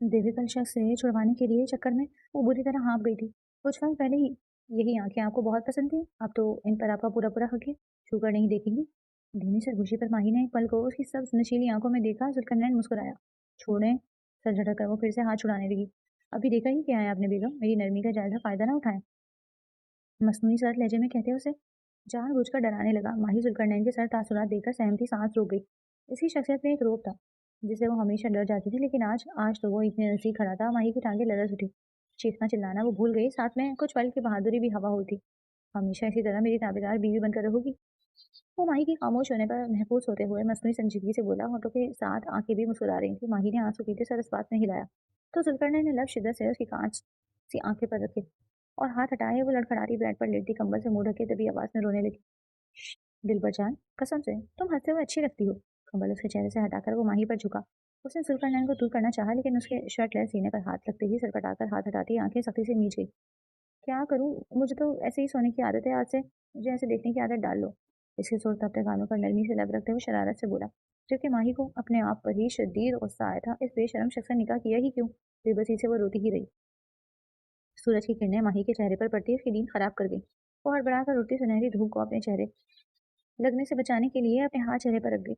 डिफिकल्ट शख्स से छुड़वाने के लिए चक्कर में वो बुरी तरह हाँप गई थी। कुछ वक्त पहले ही यही आंखें आपको बहुत पसंद थी, अब तो इन पर आपका पूरा पूरा हक है। छूकर नहीं देखेंगी। धीमी सरगोशी पर माही ने एक पल को उसकी सब नशीली आंखों में देखा। जुल्करनैन मुस्कुराया। छोड़ें। सर झटक कर वो फिर से हाथ छुड़ाने लगी। अभी देखा ही क्या है आपने बेगम, मेरी नरमी का जायजा फायदा ना उठाए। मसनूई सर लहजे में कहते उसे जानबूझकर डराने लगा। माही जुल्करनैन के सर तासुरात देखकर सहमती सांस रोक गई। इसकी शख्सियत में एक रोब था जिसे वो हमेशा डर जाती थी, लेकिन आज तो वो इतने नजदीक खड़ा था। माही की टांगे लरज उठी। चीखना चिल्लाना वो भूल गई, साथ में कुछ पल की बहादुरी भी हवा हुई थी। हमेशा इसी तरह मेरी ताबेदार बीवी बनकर रहोगी। वो माही की खामोश होने पर महफूज होते हुए मसनूई संजीदगी से बोला। होठों के साथ आंखें भी मुस्कुरा रही थी। माही ने आंसू पीते सर इस बात में हिलाया तो जुल्करनैन ने लब शिद्दत से उसकी कांच सी आंखें पर रखे और हाथ हटाए। वो लड़खड़ाती बेड पर लेटती कंबल से मुंह ढके दबी आवाज में रोने लगी। दिलबर कसम से तुम हंसते हुए अच्छी लगती हो। कंबल उसके चेहरे से हटाकर वो माही पर झुका। उसने जुल्फरनैन को दूर करना चाहा, लेकिन उसके शर्ट लेस सीने पर हाथ लगते ही सर कटाकर हाथ हटाती आंखें सख्ती से नीचे। क्या करूँ? मुझे तो ऐसे ही सोने की आदत है आज से, मुझे ऐसे देखने की आदत डाल लो। इसके सुर तपते गालों पर नरमी से लब रखते हुए शरारत से बोला, जबकि माही को अपने आप पर ही शदीद गुस्सा आया था। इस बेशरम शख्स ने निकाह किया ही क्यों? बेबसी से वो रोती ही रही। सूरज की किरणें माही के चेहरे पर पड़ती उसकी नींद खराब कर गई। वो हड़बड़ाकर उठती सुनहरी धूप को अपने चेहरे लगने से बचाने के लिए अपने हाथ चेहरे पर रख गई।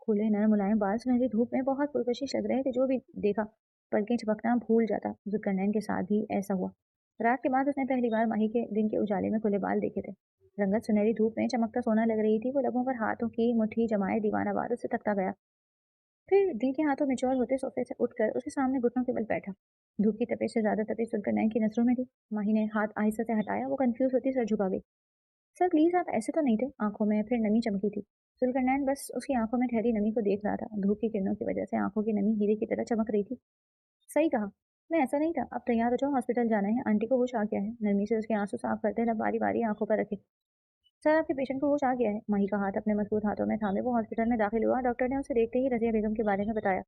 खुले नरम मुलायम बाल सुनहरी धूप में बहुत पुरकशिश लग रहे थे। जो भी देखा पलकें झपकना भूल जाता। जुल्करनैन के साथ भी ऐसा हुआ। रात के बाद उसने पहली बार माही के दिन के उजाले में खुले बाल देखे थे। रंगत सुनहरी धूप में चमकता सोना लग रही थी। वो लबों पर हाथों की मुट्ठी जमाए दीवाना वार उसे तकता गया। फिर दिल के हाथों निचोड़ होते सोफे से उठकर उसके सामने घुटनों के बल बैठा। धूप की तपिश से ज्यादा तपिश जुल्करनैन की नजरों में थी। माही ने हाथ आहिस्ता से हटाया। वो कंफ्यूज होती सर झुका गई। सर प्लीज आप ऐसे तो नहीं थे। आंखों में फिर नमी चमकी थी। जुल्करनैन बस उसकी आंखों में ठहरी नमी को देख रहा था। धूप की किरणों की वजह से आंखों की नमी हीरे की तरह चमक रही थी। सही कहा, मैं ऐसा नहीं था। अब तैयार हो जाओ, हॉस्पिटल जाना है। आंटी को होश आ गया है। नरमी से उसके आंसू साफ करते रब बारी बारी आंखों पर रखे। सर आपके पेशेंट को होश आ गया है। माही का हाथ अपने मजबूत हाथों में थामे वो हॉस्पिटल में दाखिल हुआ। डॉक्टर ने उसे देखते ही रजिया बेगम के बारे में बताया।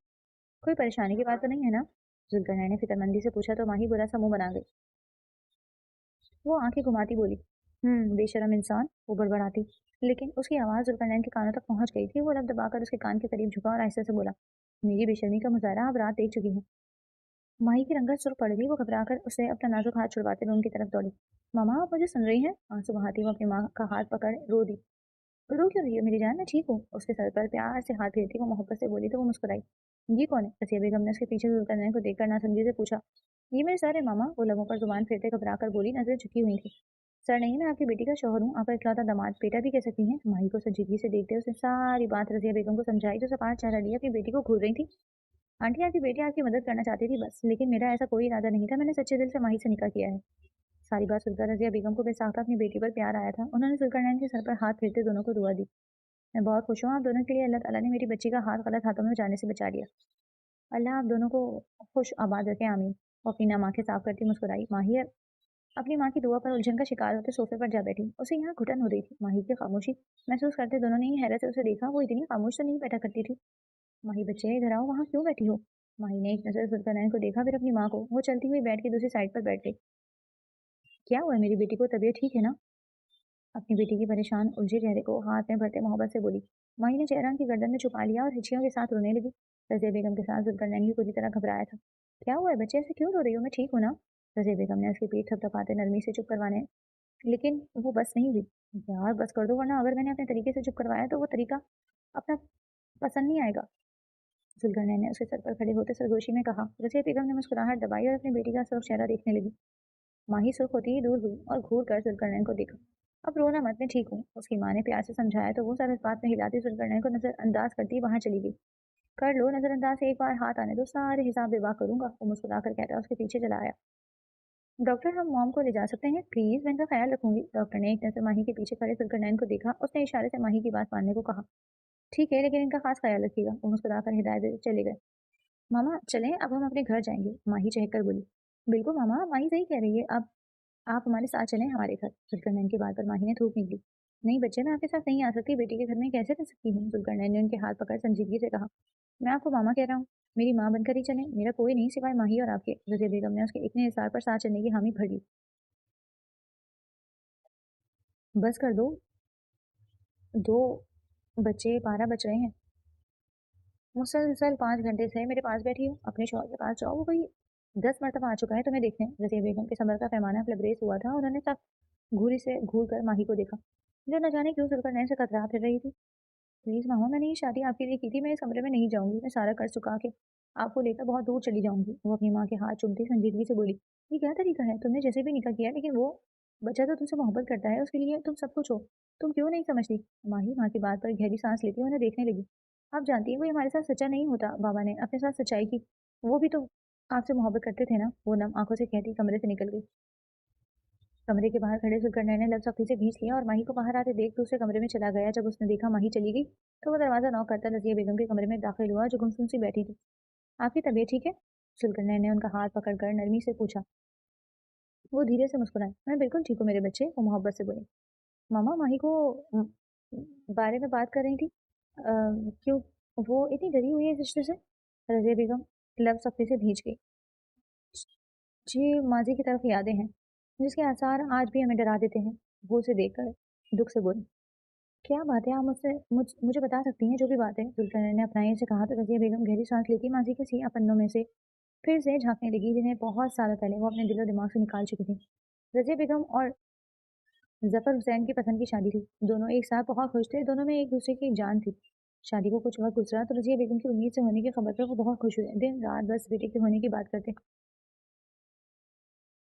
कोई परेशानी की बात तो नहीं है ना? जुल्करनैन ने फिक्रमंदी से पूछा तो माही बुरा सा मुंह बना गई। वो आंखें घुमाती बोली, बेशरम इंसान। वो बड़बड़ाती, लेकिन उसकी आवाज़ जुल्करनैन के कानों तक पहुंच गई थी। वो लब दबाकर उसके कान के करीब झुका और आहिस्ते से बोला, मेरी बेशर्मी का मुजाहरा आप रात देख चुकी हैं। माही की रंगत सुर्ख पड़ गई। वो घबराकर उसे अपना नाजुक हाथ छुड़वाते हुए उनकी तरफ दौड़ी। मामा आप मुझे सुन रही हैं? आंसू बहाती वो अपनी माँ का हाथ पकड़ रो दी। रो क्यों रही है मेरी जान? मैं ठीक हूँ। उसके सर पर प्यार से हाथ फेरती वो मोहब्बत से बोली तो वो मुस्कुराई। ये कौन है? रसिया बेगम ने उसके पीछे जुल्करनैन को देखकर नासमझी से पूछा। ये मेरे सर है मामा। वो लबों पर जुबान फेरते घबरा कर बोली, नजरें झुकी हुई थी। सर नहीं, मैं आपकी बेटी का शौहर हूँ। आपका इकलौता दामाद। बेटा भी कह सकती हैं। माही को संजीदगी से देखते उसने सारी बात रजिया बेगम को समझाई, जो सपाट चेहरा लिए अपनी बेटी को घूर रही थी। आंटी आपकी बेटी आपकी मदद करना चाहती थी बस, लेकिन मेरा ऐसा कोई इरादा नहीं था। मैंने सच्चे दिल से माही से निकाह किया है। सारी बात सुनकर रजिया बेगम को बेसाख्ता अपनी बेटी पर प्यार आया था। उन्होंने जुल्करनैन के सर पर हाथ फेरते दोनों को दुआ दी। मैं बहुत खुश हूँ आप दोनों के लिए। अल्लाह ताला ने मेरी बच्ची का हाथ गलत हाथों में जाने से बचा लिया। अल्लाह आप दोनों को खुश आबाद रखे, आमीन। वो अपनी नाम आंखें साफ करती मुस्कुराई। माही अपनी माँ की दुआ पर उलझन का शिकार होते सोफे पर जा बैठी। उसे यहाँ घुटन हो रही थी। माही की खामोशी महसूस करते दोनों ने ही हैरत से उसे देखा। वो इतनी खामोश तो नहीं बैठा करती थी। माही बच्चे इधर आओ, वहाँ क्यों बैठी हो? माही ने एक नजर जुल्करनैन को देखा, फिर अपनी माँ को। वो चलती हुई बेड की दूसरी साइड पर बैठ गई। क्या हुआ मेरी बेटी को? तबीयत ठीक है ना? अपनी बेटी की परेशान उलझे चेहरे को हाथ में भरते मोहब्बत से बोली। माही ने चेहरा उनकी गर्दन में छुपा लिया और हिचियों के साथ रोने लगी। रजिया बेगम के साथ जुल्करनैन भी पूरी तरह घबराया था। क्या हुआ है बच्चे, ऐसे क्यों रो रही हो? मैं ठीक हूँ ना? रजिया बेगम ने उसकी पीठ थपथपाते नरमी से चुप करवाने, लेकिन वो बस नहीं हुई। यार बस कर दो, वरना अगर मैंने अपने तरीके से चुप करवाया तो वो तरीका अपना पसंद नहीं आएगा। जुल्करनैन ने उसके सर पर खड़े होते सरगोशी में कहा। रजिया बेगम ने मुस्कुराहट दबाई और अपनी बेटी का सुर्ख चेहरा देखने लगी। माही सुर्ख होती ही दूर हुई और घूर कर जुल्करनैन को देखा। अब रोना मत, मैं ठीक हूँ। उसकी माँ ने प्यार से समझाया तो वो सर इस बात में हिलाती जुल्करनैन को नजरअंदाज करती वहां चली गई। कर लो नजरअंदाज, एक बार हाथ आने दो, सारे हिसाब बेवा करूंगा। वो मुस्कुरा कर कहता उसके पीछे चला आया। डॉक्टर हम मॉम को ले जा सकते हैं प्लीज? मैं इनका ख्याल रखूंगी। डॉक्टर ने एक नजर माही के पीछे खड़े जुल्करनैन को देखा। उसने इशारे से माही की बात मानने को कहा। ठीक है, लेकिन इनका खास ख्याल रखिएगा। वो मुस्कुराकर हिदायत देते चले गए। मामा चलें, अब हम अपने घर जाएंगे। माही चहक कर बोली। बिल्कुल मामा, माही सही कह रही है। अब आप हमारे साथ चलें हमारे घर। जुल्करनैन की बात पर माही ने थूक निकली। नहीं बच्चे, मैं आपके साथ नहीं आ सकती। बेटी के घर में कैसे रह सकती हूँ? जुल्करनैन ने उनके हाथ पकड़ संजीदगी से कहा। मैं आपको मामा कह रहा हूँ। मेरी माँ बनकर ही चलें। मेरा कोई नहीं सिवाय माही और आपके। रजिया बेगम ने उसके इतने इसार पर साथ चलने की हामी भर ली। बस कर दो। दो बच्चे 12 बज रहे हैं। मुसलसल 5 घंटे से मेरे पास बैठी हो। अपने शौहर के पास जाओ, वो कोई 10 मरतबा आ चुका है तुम्हें देखने। रजिया बेगम के सबर का पैमाना लबरेज हुआ था। उन्होंने सब घूरी से घूर कर माही को देखा, जो न जाने क्यों जुल्करनैन से कतरा फिर रही थी। प्लीज मामा, मैंने ये शादी आपके लिए की थी। मैं इस कमरे में नहीं जाऊंगी। मैं सारा कर्ज चुका के आपको लेकर बहुत दूर चली जाऊंगी। वो अपनी माँ के हाथ चूमती संजीदगी से बोली। ये क्या तरीका है? तुमने जैसे भी निकाह किया, लेकिन वो बच्चा तो तुमसे मोहब्बत करता है। उसके लिए तुम सब कुछ हो। तुम क्यों नहीं समझती? माही माँ की बात पर गहरी सांस लेती उन्हें देखने लगी। आप जानती हैं कोई हमारे साथ सच्चा नहीं होता। बाबा ने अपने साथ सच्चाई की। वो भी तो आपसे मोहब्बत करते थे ना? वो नम आंखों से कहती कमरे से निकल गई। कमरे के बाहर खड़े जुल्करनैन ने लब सख्ती से खींच लिया और माही को बाहर आते देख दूसरे कमरे में चला गया। जब उसने देखा माही चली गई तो वो दरवाजा नॉक करता रजिया बेगम के कमरे में दाखिल हुआ, जो गुमसुम सी बैठी थी। आपकी तबीयत ठीक है? जुल्करनैन ने उनका हाथ पकड़कर नरमी से पूछा। वो धीरे से मुस्कुराए। मैं बिल्कुल ठीक हूँ मेरे बच्चे। वो मोहब्बत से बोले। मामा माही को बारे में बात कर रही थी। क्यों वो इतनी डरी हुई है इस रिश्ते से? रज़िया बेगम लब सख्ती से भींच गई। जी, माजी की तरफ यादें हैं जिसके आसार आज भी हमें डरा देते हैं, वो उसे देखकर दुख से बोली। क्या बात है, आप मुझे बता सकती हैं जो भी बात है? जुल्फ़िकार ने अपनाई से कहा तो रज़िया बेगम गहरी सांस लेती माजी के सियाह पन्नों में से फिर से झांकने लगी, जिन्हें बहुत सालों पहले वो अपने दिलो दिमाग से निकाल चुकी थी। रज़िया बेगम और जफर हुसैन की पसंद की शादी थी। दोनों एक साथ बहुत खुश थे, दोनों में एक दूसरे की जान थी। शादी को कुछ वक्त गुजरा तो रज़िया बेगम की उम्मीद से होने की खबर पर वो बहुत खुश हुए। दिन रात बस बेटे के होने की बात करते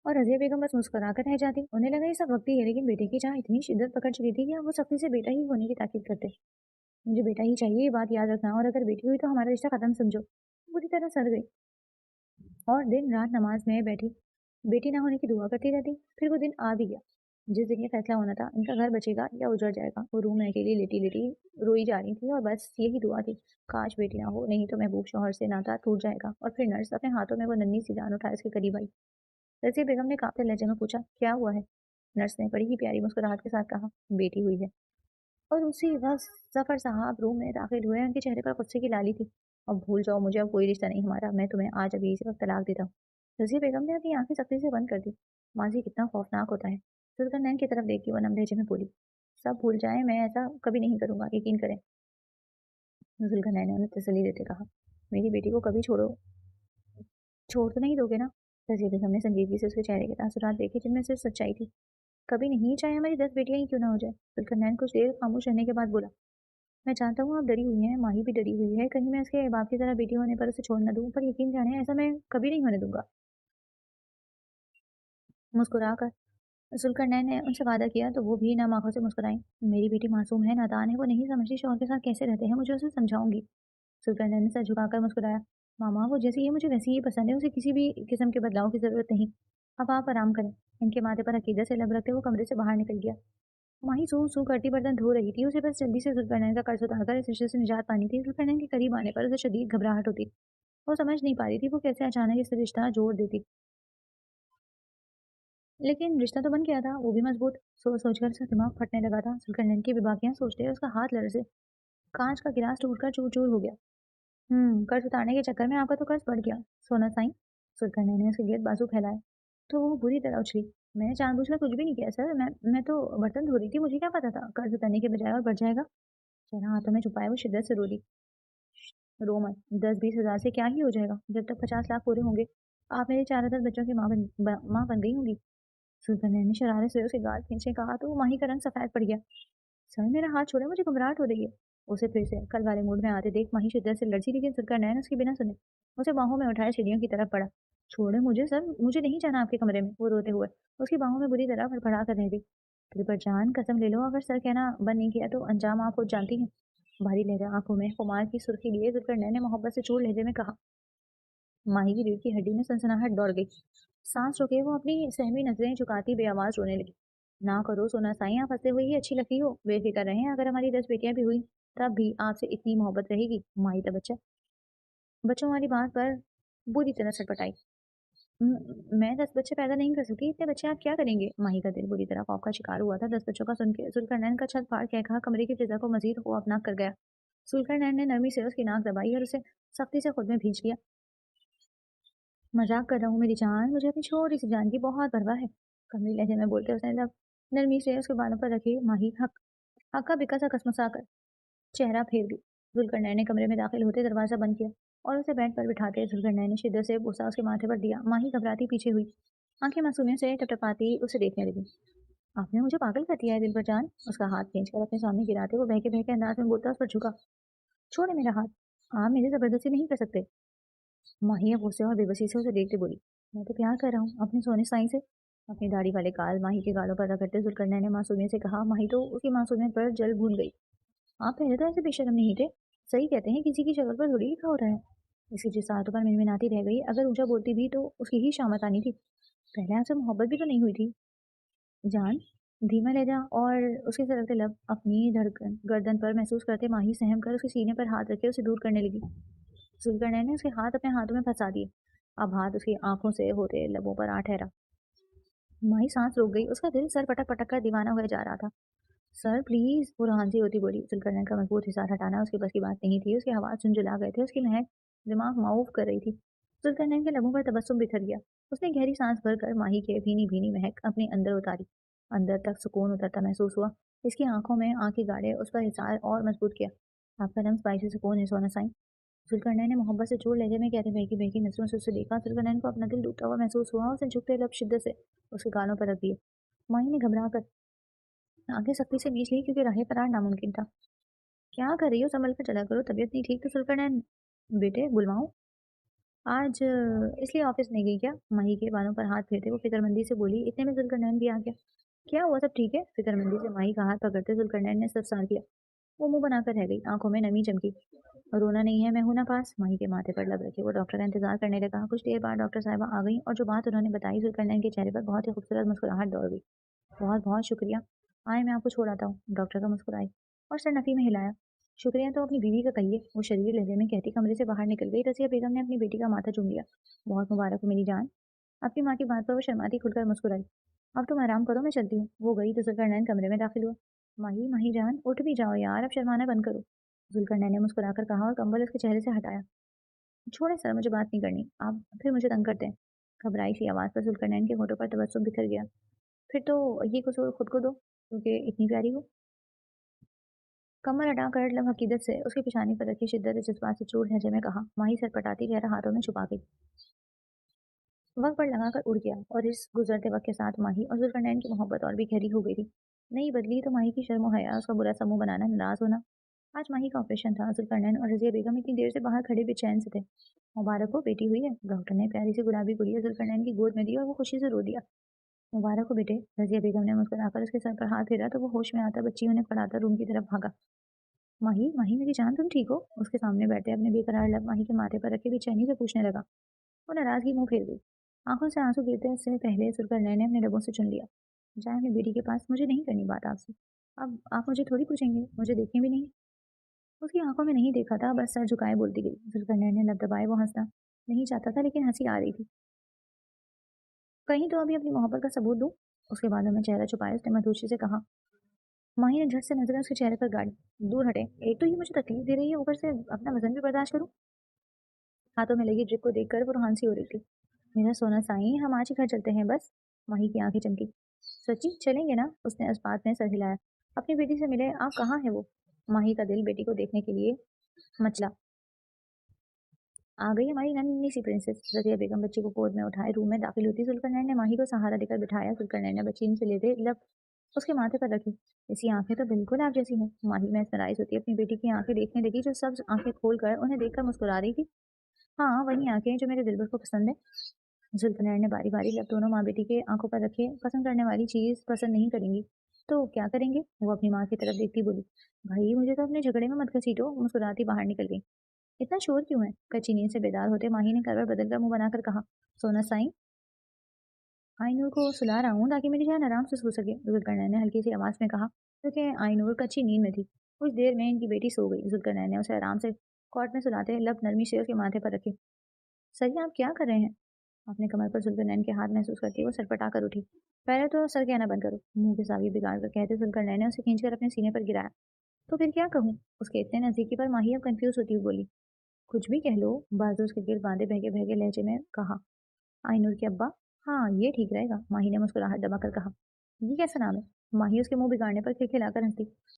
और रज़िया बेगम बस मुस्कुरा कर रह जाती। उन्हें लगा ये सब वक्ती है, लेकिन बेटे की चाह इतनी शिद्दत पकड़ चुकी थी कि अब वो सख्ती से बेटा ही होने की ताकीद करते। मुझे बेटा ही चाहिए, ये बात याद रखना, और अगर बेटी हुई तो हमारा रिश्ता खत्म समझो। बुरी तरह सड़ गई और दिन रात नमाज में बैठी बेटी ना होने की दुआ करती रहती। फिर वो दिन आ भी गया जिस दिन ये फैसला होना था, इनका घर बचेगा या उजड़ जाएगा। वो रूम में अकेली लेटी लेटी रोई जा रही थी और बस यही दुआ थी, काश बेटी ना हो, नहीं तो महबूब शौहर से नाता टूट जाएगा। और फिर नर्स अपने हाथों में वो नन्ही सी जान उठा इसके करीब आई। रज़िया बेगम ने कांपते लहजे में पूछा, क्या हुआ है? नर्स ने बड़ी ही प्यारी मुस्कुराहट के साथ कहा, बेटी हुई है। और उसी वक्त जफर साहब रूम में दाखिल हुए। उनके चेहरे पर गुस्से की लाली थी। अब भूल जाओ मुझे, अब कोई रिश्ता नहीं हमारा, मैं तुम्हें आज अभी इसी वक्त तलाक देता हूँ। रज़िया बेगम ने अपनी आंखें सख्ती से बंद कर दी। माजी कितना खौफनाक होता है। जुल्करनैन की तरफ देखती वो नम लहजे में बोली, सब भूल जाए, मैं ऐसा कभी नहीं करूंगा, यकीन करें। जुल्करनैन ने उन्हें तसल्ली देते कहा, मेरी बेटी को कभी छोड़ तो नहीं दोगे ना? रज़िया बेगम ने संजीदगी से उसके चेहरे के तासुरात देखे, जिनमें सिर्फ सच्चाई थी। कभी नहीं, चाहे हमारी 10 बेटियां ही क्यों ना हो जाए। जुल्करनैन कुछ देर खामोश रहने के बाद बोला, मैं जानता हूँ आप डरी हुई हैं, माही भी डरी हुई है, कहीं मैं उसके बाप की तरह बेटी होने पर उसे छोड़ न दूँ, पर यकीन जाने ऐसा मैं कभी नहीं होने दूंगा। मुस्कुरा कर जुल्करनैन ने उनसे वादा किया तो वो भी नम आंखों से मुस्कुराई। मेरी बेटी मासूम है, नादान है, वो नहीं समझती शौहर के साथ कैसे रहते हैं, मुझे उसे समझाऊंगी। जुल्करनैन ने सर झुकाकर मुस्कुराया, मामा वो जैसी है मुझे वैसी ही पसंद है, उसे किसी भी किस्म के बदलाव की जरूरत नहीं। अब आप आराम करें। इनके माथे पर अकीदत से लब रखते वो कमरे से बाहर निकल गया। माही सू सू करती बर्तन धो रही थी। उसे बस जल्दी से जुल्करनैन का कर्ज उतारकर इस रिश्ते से निजात पानी थी। जुल्करनैन के करीब आने पर उसे शदीद घबराहट होती। वो समझ नहीं पा रही थी वो कैसे अचानक इस रिश्ता जोड़ देती। लेकिन रिश्ता तो बन गया था, वो भी मजबूत। सोच सोचकर उसका दिमाग फटने लगा था। जुल्करनैन की बेबाकियां सोचते उसका हाथ लरसे। कांच का गिलास टूटकर चूर चूर हो गया। कर्ज उतारने के चक्कर में आपका तो कर्ज बढ़ गया, सोना साईं। जुल्करनैन ने उसके गिर्द बाजू फैलाए तो वो बुरी तरह उछली। मैंने जानबूझकर कुछ भी नहीं किया सर, मैं तो बर्तन धो रही थी, मुझे क्या पता था कर्ज उतारने के बजाय और बढ़ जाएगा। चेहरा हाथों में छुपाए वो शिद्दत से रो ली। रो मत, 10-20 हज़ार से क्या ही हो जाएगा, जब तक 50 लाख पूरे होंगे आप मेरे 4 10 बच्चों की माँ बन गई होंगी। सुल्तान ने शरारत से उसके गाल खींचे कहा तो माही का रंग सफेद पड़ गया। सर मेरा हाथ छोड़े, मुझे घबराहट हो रही है। उसे फिर से कल वाले मूड में आते देख माही शिद्दत से लड़ची, लेकिन सुल्तान उसके बिना सुने उसे बाहों में उठाए सीढ़ियों की तरफ पड़ा। छोड़े मुझे सर, मुझे नहीं जाना आपके कमरे में, वो रोते हुए उसकी बाहों में बुरी तरह फड़फड़ा कर रह गई। दिल पर जान कसम ले लो, अगर सर कहना बंद नहीं किया तो अंजाम आप खुद जानती हैं। भारी लहजा आंखों में खुमार की सुर्खी लिए जुल्करनैन ने मोहब्बत से चूर लहजे में कहा। माही की रीढ़ की हड्डी में सनसनाहट दौड़ गई। सांस रोके वो अपनी सहमी नजरें झुकाती बेआवाज रोने लगी। ना करो सोना साईं, आप हंसते हुए ही अच्छी लगती हो, बेफिक्र रहें, अगर हमारी 10 बेटियां भी हुई तब भी आपसे इतनी मोहब्बत रहेगी। माही तो बच्चों वाली बात पर बुरी तरह सटपटाई। मैं 10 बच्चे पैदा नहीं कर सकती, इतने बच्चे आप क्या करेंगे? माही का दिल बुरी तरह खौफ का शिकार हुआ था। 10 बच्चों का सुन के जुल्करनैन का छत फाड़ के कहा कमरे की फिजा को मजीद खौफनाक कर गया। जुल्करनैन ने नरमी से उसकी नाक दबाई और उसे सख्ती से खुद में भींच लिया। मजाक कर रहा हूँ मेरी जान, मुझे अपनी छोटी सी जान की बहुत परवाह है। कमरी लहजे में बोलते उसने जब नरमी से उसके बालों पर रखी माही हक्का बिक्का सा कसमसा कर चेहरा फेर दी। जुल्करनैन ने कमरे में दाखिल होते दरवाजा बंद किया और उसे बेड पर बिठाते जुल्करनैन ने शिद्दत से गुस्सा उसके माथे पर दिया। माही घबराती पीछे हुई, आंखें मासूमियत से टपटपाती उसे देखने लगी। आपने मुझे पागल कर दिया है दिल पर जान। उसका हाथ खींचकर अपने सामने गिराते वो बहके बहके अंदाज में बोलता उस पर झुका। छोड़े मेरा हाथ, आप मेरी जबरदस्ती नहीं कर सकते। माही गुस्से और बेबसी से उसे देखते बोली, मैं तो प्यार कर रहा हूँ अपने सोने साई से। अपनी दाढ़ी वाले गाल माही के गालों पर रगड़ते जुल्करनैन ने मासूमियत से कहा। माही तो उसकी मासूमियत पर जल भूल गई। आप पहले तो ऐसे बेशर्म नहीं थे। सही कहते हैं किसी की शक्ल पर थोड़ी लिखा होता है। इसकी जिसातों पर मिनमिनाती रह गई। अगर ऊंचा बोलती भी तो उसकी ही शामत आनी थी। पहले आपसे मोहब्बत भी तो नहीं हुई थी जान। धीमा लहजा और उसके सरकते लब अपनी धड़कन गर्दन पर महसूस करते माही सहम कर उसके सीने पर हाथ रखे उसे दूर करने लगी। जुल्करनैन ने उसके हाथ अपने हाथों में फंसा दिए। अब हाथ उसकी आंखों से होते लबों पर आ ठहरा। माही सांस रोक गई। उसका दिल सर पटक पटक कर दीवाना हुआ जा रहा था। सर प्लीज, वो रोहानसी होती बोली। जुल्फकारनैन का मजबूत हिसार हटाना उसके बस की बात नहीं थी। उसके हवास झुंझुला गए थे, उसकी महक दिमाग माऊफ कर रही थी। जुल्फकारनैन के लबों पर तबस्सुम बिखर गया। उसने गहरी सांस भरकर माही के भीनी भीनी महक अपने अंदर उतारी। अंदर तक सुकून उतरता महसूस हुआ। इसकी आंखों में आंखें गाड़े उस पर हिसार और मजबूत किया। आपका रंग स्पाइसी सुकून है सोना साईं। जुल्फकारनैन ने मोहब्बत से चोट लहजे में कहते बहकी बहकी नजरों से उसे देखा। जुल्फकारनैन को अपना दिल डूबता हुआ महसूस हुआ। उसने झुकते लब शिद्दत से उसके गालों पर रख दिए। माही ने घबरा कर आगे सख्ती से नीच ली, क्योंकि राह फरार नामुमकिन था। क्या कर रही हो, संभल कर चला करो, तबीयत नहीं ठीक तो। जुल्फकारनैन बेटे बुलवाऊं आज, इसलिए ऑफिस नहीं गई क्या? माही के बालों पर हाथ फेरते वो फिक्रमंदी से बोली। इतने में जुल्फकारनैन भी आ गया। क्या हुआ, सब ठीक है? फिक्रमंदी से माही का हाथ पकड़ते जुल्फकारनैन ने सफसार किया। वो मुंह बनाकर रह गई, आंखों में नमी चमकी। रोना नहीं है, मैं हूं ना पास। माही के माथे पर लब रखे वो डॉक्टर का इंतजार करने लगा। कुछ देर बाद डॉक्टर साहिबा आ गई और जो बात उन्होंने बताई, जुल्फकारनैन के चेहरे पर बहुत ही खूबसूरत मुस्कुराहट दौड़ गई। बहुत बहुत शुक्रिया। आए, मैं आपको छोड़ आता हूँ। डॉक्टर का मुस्कुराई और सर नफी में हिलाया। शुक्रिया तो अपनी बीवी का कहिए। वो शरीर लहजे में कहती कमरे से बाहर निकल गई। रसिया बेगम ने अपनी बेटी का माथा चूम लिया। बहुत मुबारक हो मेरी जान। आपकी माँ की बात पर वो शर्माती खुलकर मुस्कुराई। अब तुम आराम करो, मैं चलती हूँ। वो गई तो जुल्फकारनैन कमरे में दाखिल हुआ। माही, माही जान, उठ भी जाओ यार, अब शर्माना बंद करो। जुल्फकारनैन ने मुस्कुराकर कहा और कंबल उसके चेहरे से हटाया। छोड़े सर, मुझे बात नहीं करनी, आप फिर मुझे तंग करते हैं। घबराई सी आवाज पर जुल्फकारनैन के होठों पर तबस्सुम बिखर गया। फिर तो ये कसूर खुद को दो, क्योंकि इतनी प्यारी हो। कमर हटाकर लब हकीकत से उसकी पेशानी पर रखी शिद्दत जज्बात से चूर लहजे में कहा। माही सर पटाती चेहरा हाथों में छुपा गई। वक्त पर लगाकर उड़ गया और इस गुजरते वक्त के साथ माही और जुल्फकारनैन की मोहब्बत और भी गहरी हो गई थी। नहीं बदली तो माही की शर्म और हया, उसका बुरा समूह बनाना, नाराज होना। आज माही का ऑपरेशन था। जुल्फकारनैन और रजिया बेगम इतनी देर से बाहर खड़े बेचैन से थे। मुबारक हो, बेटी हुई है। डॉक्टर ने प्यारी सी गुलाबी गुड़िया जुल्फकारनैन की गोद में दी और वो खुशी से रो दिया। मुबारक हो बेटे। रजिया बेगम ने मुस्कुराकर उसके सर पर हाथ फेरा तो वो होश में आता बच्चियों ने पढ़ाता रूम की तरफ भागा। माही, माही मेरी जान, तुम ठीक हो? उसके सामने बैठे अपने बेकरार लब माही के माथे पर रखे बेचैनी से पूछने लगा। वो नाराजगी मुंह फेर गई। आंखों से आंसू गिरते से पहले जुल्फकारनैन ने अपने लबों से चुन लिया। जाए अपनी बेटी के पास, मुझे नहीं करनी बात आपसे। अब आप मुझे थोड़ी पूछेंगे, मुझे देखें भी नहीं। उसकी आंखों में नहीं देखा था, बस सर झुकाए बोलती गई। जुल्फकारनैन ने लब दबाए। वो हंसना नहीं चाहता था, लेकिन हंसी आ रही थी। कहीं तो अभी अपनी मोहब्बत का सबूत दूं। उसके बालों में चेहरा छुपाया उसने मधुशी से कहा। माही ने झट से नजरें उसके चेहरे पर गाड़ी। दूर हटे, एक तो ये मुझे तकलीफ दे रही है, ऊपर से अपना वजन भी बर्दाश्त करूं। हाथों में लगी ड्रिप को देखकर वो रोहानसी हो रही थी। मेरा सोना साईं, हम आज ही घर चलते हैं बस। माही की आंखें चमकी। सच्ची चलेंगे ना? उसने इस बात में सर हिलाया। अपनी बेटी से मिले आप, कहाँ है वो? माही का दिल बेटी को देखने के लिए मचला। आ गई हमारी नन्ही सी प्रिंसेस। रजिया बेगम बच्ची को गोद में उठाए रूम में दाखिल होती। जुल्फकारनैन ने माही को सहारा देकर बिठाया। जुल्फकारनैन ने बच्ची से लेते लब उसके माथे पर रखी। इसी आंखें तो बिल्कुल आप जैसी हैं। माही में स्मराइज होती अपनी बेटी की आंखें देखने लगी, जो सब आंखें खोलकर उन्हें देखकर मुस्कुरा रही थी। हाँ, वही आंखें जो मेरे दिलबर को पसंद है। जुल्फकारनैन ने बारी बारी लब दोनों माँ बेटी के आंखों पर रखे। पसंद करने वाली चीज पसंद नहीं करेंगी तो क्या करेंगे? वो अपनी माँ की तरफ देखती बोली। भाई, मुझे तो अपने झगड़े में मत घसीटो। मुस्कुराती बाहर निकल गई। इतना शोर क्यों है? कच्ची नींद से बेदार होते माही ने करवट बदलकर मुंह बनाकर कहा। सोना साईं, आईनूर को सुला रहा हूँ ताकि मेरी जान आराम से सो सके। जुल्फकारनैन ने हल्की सी आवाज में कहा, क्योंकि आईनूर कच्ची नींद में थी। कुछ देर में इनकी बेटी सो गई। जुल्फकारनैन ने उसे आराम से कॉट में सुलाते लब नरमी से उसके माथे पर रखे। सही, आप क्या कर रहे हैं? अपने कमर पर जुल्फकारनैन के हाथ महसूस करती वो सरपटा कर उठी। पहले तो सर कहना बंद करो। मुंह की सावी बिगाड़ कर कहते जुल्फकारनैन ने उसे खींचकर अपने सीने पर गिराया। तो फिर क्या कहूँ? उसके इतने नजदीकी पर माही अब कंफ्यूज होती हुई बोली। कुछ भी कह लो। बाजू उसके गिर बांधे बहके बहके लहजे में कहा। आईनूर के अब्बा। हाँ, ये ठीक रहेगा। माही ने मुस्कुराहट दबाकर कहा। ये कैसा नाम है? माही उसके मुंह बिगाड़ने पर खिलखिलाकर हंसी।